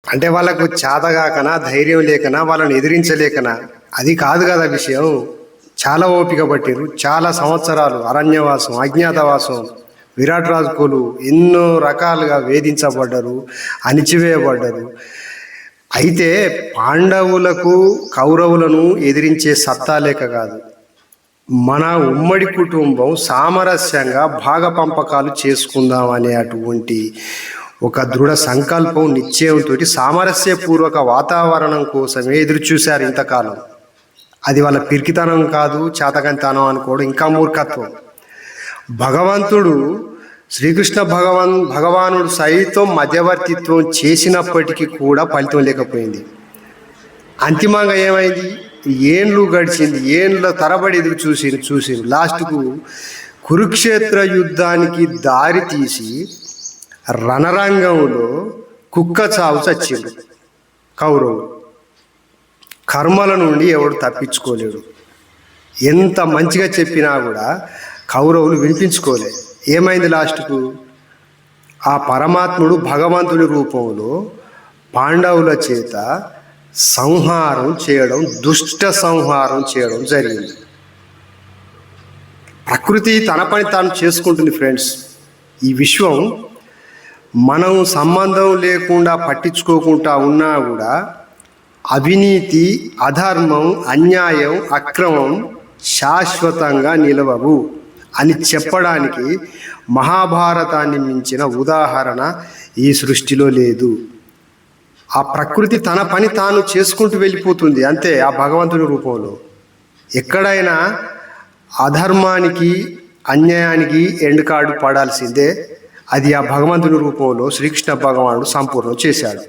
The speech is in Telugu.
అంటే వాళ్ళకు చేతగాకనా, ధైర్యం లేకనా, వాళ్ళని ఎదిరించలేకనా, అది కాదు కదా విషయం. చాలా ఓపిక పట్టిరు, చాలా సంవత్సరాలు అరణ్యవాసం, అజ్ఞాతవాసం, విరాట్ రాజుకోలు ఎన్నో రకాలుగా వేధించబడ్డరు, అణిచివేయబడ్డరు. అయితే పాండవులకు కౌరవులను ఎదిరించే సత్తా లేక కాదు, మన ఉమ్మడి కుటుంబం సామరస్యంగా భాగపంపకాలు చేసుకుందాం అనే అటువంటి ఒక దృఢ సంకల్పం, నిశ్చయంతో సామరస్యపూర్వక వాతావరణం కోసమే ఎదురు చూశారు ఇంతకాలం. అది వాళ్ళ పిరికితనం కాదు, చేతకంతనం అనుకోవడం ఇంకా మూర్ఖత్వం. భగవంతుడు శ్రీకృష్ణ భగవానుడు సైతం మధ్యవర్తిత్వం చేసినప్పటికీ కూడా ఫలితం లేకపోయింది. అంతిమంగా ఏమైంది? ఏండ్లు గడిచింది, ఏండ్ల తరబడి ఎదురు చూసిరు. లాస్ట్కు కురుక్షేత్ర యుద్ధానికి దారి తీసి రణరంగంలో కుక్క చావు చచ్చిండు కౌరవులు. కర్మల నుండి ఎవడు తప్పించుకోలేడు. ఎంత మంచిగా చెప్పినా కూడా కౌరవులు వినిపించుకోలేదు. ఏమైంది లాస్ట్కు? ఆ పరమాత్ముడు భగవంతుని రూపంలో పాండవుల చేత సంహారం చేయడం, దుష్ట సంహారం చేయడం జరిగింది. ప్రకృతి తన పని తాను చేసుకుంటుంది ఫ్రెండ్స్. ఈ విశ్వం మనం సంబంధం లేకుండా పట్టించుకోకుండా ఉన్నా కూడా అవినీతి, అధర్మం, అన్యాయం, అక్రమం శాశ్వతంగా నిలవవు అని చెప్పడానికి మహాభారతాన్ని మించిన ఉదాహరణ ఈ సృష్టిలో లేదు. ఆ ప్రకృతి తన పని తాను చేసుకుంటూ వెళ్ళిపోతుంది అంతే. ఆ భగవంతుని రూపంలో ఎక్కడైనా అధర్మానికి, అన్యాయానికి ఎండ్ కార్డు పడాల్సిందే. అది ఆ భగవంతుని రూపంలో శ్రీకృష్ణ భగవానుడు సంపూర్ణం చేశాడు.